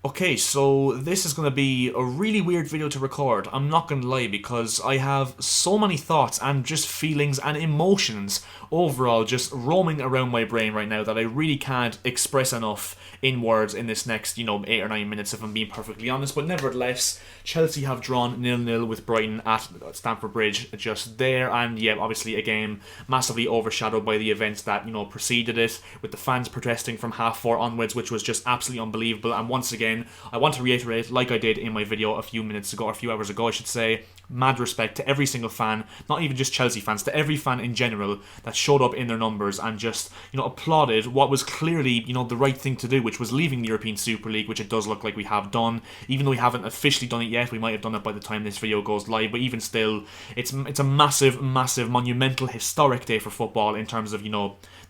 Okay, so this is going to be a really weird video to record, I'm not going to lie, because I have so many thoughts and just feelings and emotions overall just roaming around my brain right now that I really can't express enough in words in this next, 8 or 9 minutes if I'm being perfectly honest. But nevertheless, Chelsea have drawn 0-0 with Brighton at Stamford Bridge just there, and yeah, obviously a game massively overshadowed by the events that, preceded it, with the fans protesting from half four onwards, which was just absolutely unbelievable. And once again, I want to reiterate, like I did in my video a few minutes ago, or a few hours ago I should say, mad respect to every single fan, not even just Chelsea fans, to every fan in general that showed up in their numbers and just, applauded what was clearly, the right thing to do, which was leaving the European Super League, which it does look like we have done. Even though we haven't officially done it yet, we might have done it by the time this video goes live, but even still, it's a massive, monumental, historic day for football in terms of,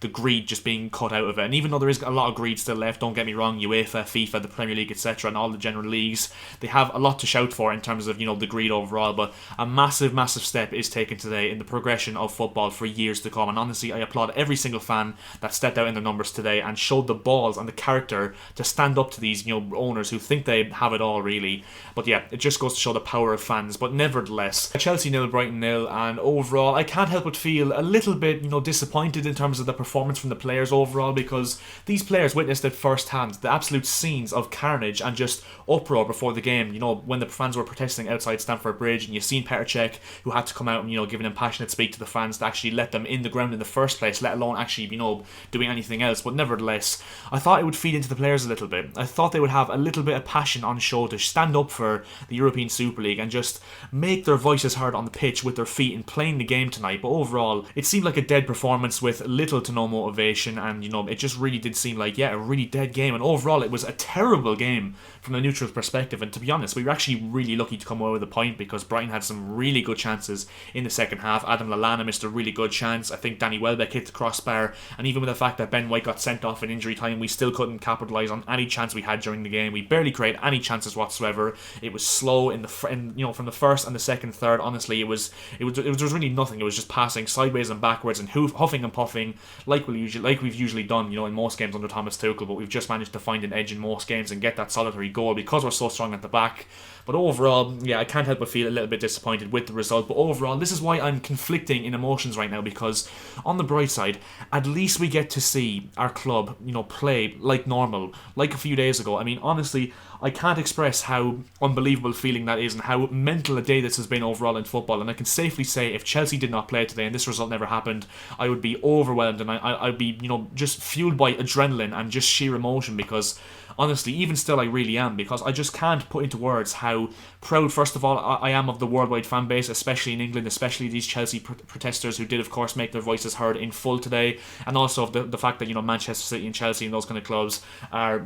the greed just being cut out of it. And even though there is a lot of greed still left, don't get me wrong, UEFA, FIFA, the Premier League, etc., and all the general leagues, they have a lot to shout for in terms of, the greed overall. But a massive, step is taken today in the progression of football for years to come. And honestly, I applaud every single fan that stepped out in their numbers today and showed the balls and the character to stand up to these, owners who think they have it all, really. But yeah, it just goes to show the power of fans. But nevertheless, Chelsea 0, Brighton 0, and overall, I can't help but feel a little bit, disappointed in terms of the performance from the players overall, because these players witnessed it firsthand, the absolute scenes of carnage and just uproar before the game, when the fans were protesting outside Stamford Bridge, and you've seen Petr Cech, who had to come out and, give an impassionate speak to the fans to actually let them in the ground in the first place, let alone actually, doing anything else. But nevertheless, I thought it would feed into the players a little bit. I thought they would have a little bit of passion on show to stand up for the European Super League and just make their voices heard on the pitch with their feet in playing the game tonight. But overall, it seemed like a dead performance with little to no motivation, and it just really did seem like, yeah, a really dead game. And overall, it was a terrible game from a neutral perspective. And to be honest, we were actually really lucky to come away with a point, because Brighton had some really good chances in the second half. Adam Lallana missed a really good chance. I think Danny Welbeck hit the crossbar, and even with the fact that Ben White got sent off in injury time, we still couldn't capitalise on any chance we had during the game. We barely created any chances whatsoever. It was slow from the first and the second third. Honestly, it was really nothing. It was just passing sideways and backwards and huffing and puffing like we've usually done, in most games under Thomas Tuchel. But we've just managed to find an edge in most games and get that solitary goal because we're so strong at the back. But overall, yeah, I can't help but feel a little bit disappointed with the result. But overall, this is why I'm conflicting in emotions right now, because on the bright side, at least we get to see our club, play like normal, like a few days ago. I mean, honestly, I can't express how unbelievable feeling that is and how mental a day this has been overall in football. And I can safely say, if Chelsea did not play today and this result never happened, I would be overwhelmed, and I'd be, just fueled by adrenaline and just sheer emotion, because honestly, even still, I really am, because I just can't put into words how proud, first of all, I am of the worldwide fan base, especially in England, especially these Chelsea protesters who did, of course, make their voices heard in full today, and also of the fact that, Manchester City and Chelsea and those kind of clubs are,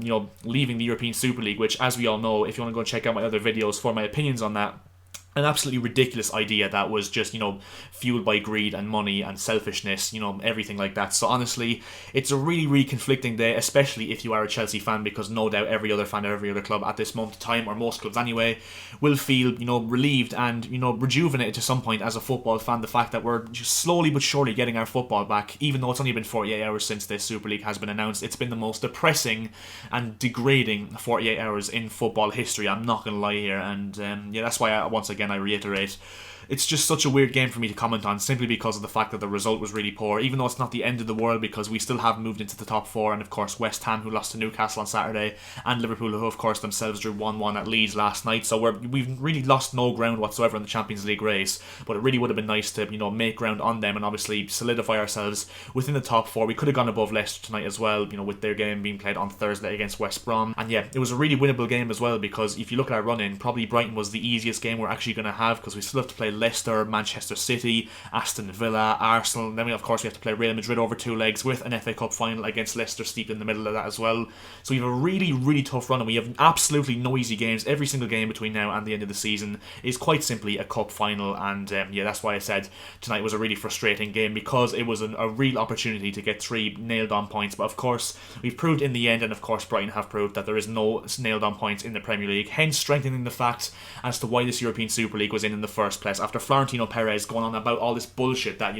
leaving the European Super League, which, as we all know, if you want to go and check out my other videos for my opinions on that, an absolutely ridiculous idea that was just, fueled by greed and money and selfishness, everything like that. So honestly, it's a really, really conflicting day, especially if you are a Chelsea fan, because no doubt every other fan of every other club at this moment in time, or most clubs anyway, will feel, relieved and, rejuvenated to some point as a football fan. The fact that we're just slowly but surely getting our football back, even though it's only been 48 hours since this Super League has been announced. It's been the most depressing and degrading 48 hours in football history, I'm not going to lie here. And yeah, that's why once again I reiterate, it's just such a weird game for me to comment on, simply because of the fact that the result was really poor, even though it's not the end of the world, because we still have moved into the top four. And of course West Ham, who lost to Newcastle on Saturday, and Liverpool, who of course themselves drew 1-1 at Leeds last night. So we've really lost no ground whatsoever in the Champions League race, but it really would have been nice to make ground on them and obviously solidify ourselves within the top four. We could have gone above Leicester tonight as well, with their game being played on Thursday against West Brom. And yeah, it was a really winnable game as well, because if you look at our run-in, probably Brighton was the easiest game we're actually going to have, because we still have to play Leicester, Manchester City, Aston Villa, Arsenal, and then we have to play Real Madrid over two legs, with an FA Cup final against Leicester steeped in the middle of that as well. So we have a really, really tough run, and we have absolutely no easy games. Every single game between now and the end of the season is quite simply a cup final. And yeah, that's why I said tonight was a really frustrating game, because it was a real opportunity to get 3 nailed on points. But of course, we've proved in the end, and of course Brighton have proved, that there is no nailed on points in the Premier League, hence strengthening the fact as to why this European Super League was in the first place, after Florentino Perez going on about all this bullshit that,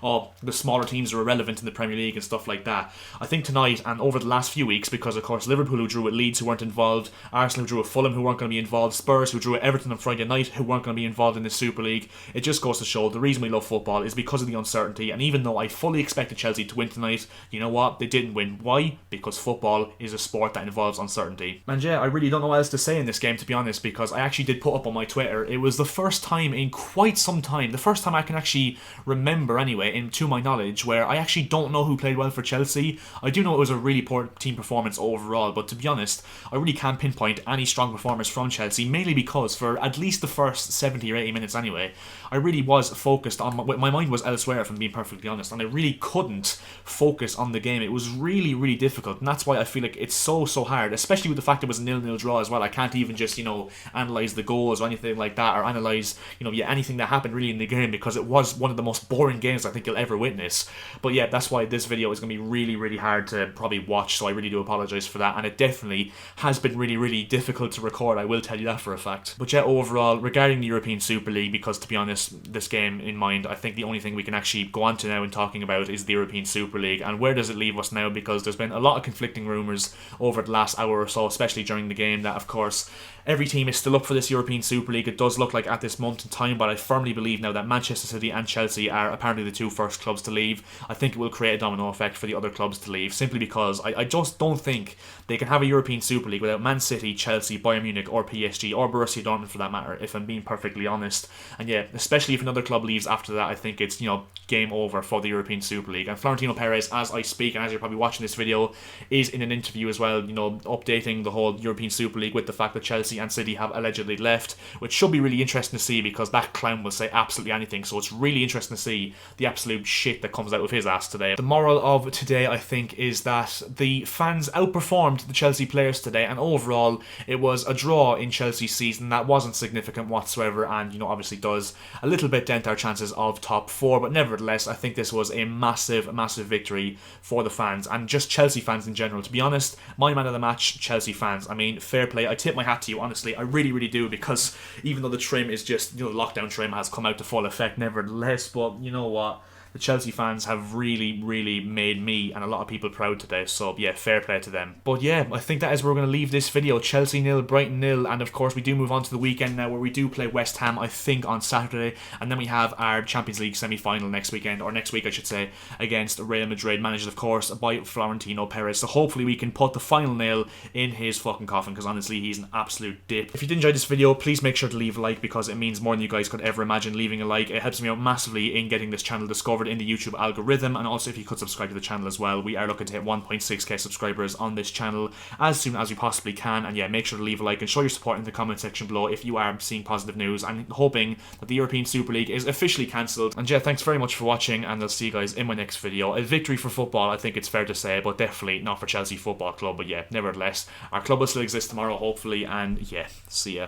oh, the smaller teams are irrelevant in the Premier League and stuff like that. I think tonight and over the last few weeks, because of course Liverpool, who drew at Leeds, who weren't involved, Arsenal, who drew at Fulham, who weren't going to be involved, Spurs, who drew at Everton on Friday night, who weren't going to be involved in the Super League, it just goes to show the reason we love football is because of the uncertainty. And even though I fully expected Chelsea to win tonight, you know what? They didn't win. Why? Because football is a sport that involves uncertainty. And yeah, I really don't know what else to say in this game, to be honest, because I actually did put up on my Twitter, it was the first time in quite some time, the first time I can actually remember anyway, to my knowledge, where I actually don't know who played well for Chelsea. I do know it was a really poor team performance overall, but to be honest, I really can't pinpoint any strong performers from Chelsea, mainly because for at least the first 70 or 80 minutes anyway, I really was focused on, my mind was elsewhere, if I'm being perfectly honest, and I really couldn't focus on the game. It was really, really difficult, and that's why I feel like it's so hard, especially with the fact it was a 0-0 draw as well. I can't even just, analyse the goals or anything like that, or analyse, anything that happened really in the game, because it was one of the most boring games I think you'll ever witness. But yeah, that's why this video is going to be really, really hard to probably watch, so I really do apologise for that, and it definitely has been really, really difficult to record, I will tell you that for a fact. But yeah, overall, regarding the European Super League, because to be honest, this game in mind, I think the only thing we can actually go on to now and talking about is the European Super League, and where does it leave us now, because there's been a lot of conflicting rumours over the last hour or so, especially during the game, that of course every team is still up for this European Super League. It does look like at this moment in time, but I firmly believe now that Manchester City and Chelsea are apparently the two first clubs to leave. I think it will create a domino effect for the other clubs to leave, simply because I just don't think they can have a European Super League without Man City, Chelsea, Bayern Munich or PSG, or Borussia Dortmund for that matter, if I'm being perfectly honest. And yeah, especially if another club leaves after that, I think it's, game over for the European Super League. And Florentino Perez, as I speak, and as you're probably watching this video, is in an interview as well, updating the whole European Super League with the fact that Chelsea and City have allegedly left, which should be really interesting to see, because that clown will say absolutely anything, so it's really interesting to see the absolute shit that comes out of his ass today. The moral of today, I think, is that the fans outperformed the Chelsea players today, and overall it was a draw in Chelsea's season that wasn't significant whatsoever, and obviously does a little bit dent our chances of top 4, but nevertheless I think this was a massive victory for the fans, and just Chelsea fans in general. To be honest, my man of the match, Chelsea fans. I mean, fair play. I tip my hat to you, honestly. I really, really do, because even though the trim is just, lockdown trim has come out to full effect nevertheless, but you know what? The Chelsea fans have really, really made me and a lot of people proud today, so yeah, fair play to them. But yeah, I think that is where we're going to leave this video. Chelsea 0, Brighton 0, and of course we do move on to the weekend now, where we do play West Ham, I think, on Saturday, and then we have our Champions League semi-final next weekend, or next week I should say, against Real Madrid, managed of course by Florentino Perez. So hopefully we can put the final nail in his fucking coffin, because honestly he's an absolute dip. If you did enjoy this video, please make sure to leave a like, because it means more than you guys could ever imagine leaving a like. It helps me out massively in getting this channel discovered in the YouTube algorithm, and also if you could subscribe to the channel as well. We are looking to hit 1.6k subscribers on this channel as soon as we possibly can, and yeah, make sure to leave a like and show your support in the comment section below if you are seeing positive news and hoping that the European Super League is officially cancelled. And yeah, thanks very much for watching, and I'll see you guys in my next video. A victory for football, I think it's fair to say, but definitely not for Chelsea Football Club. But yeah, nevertheless, our club will still exist tomorrow hopefully, and yeah, see ya.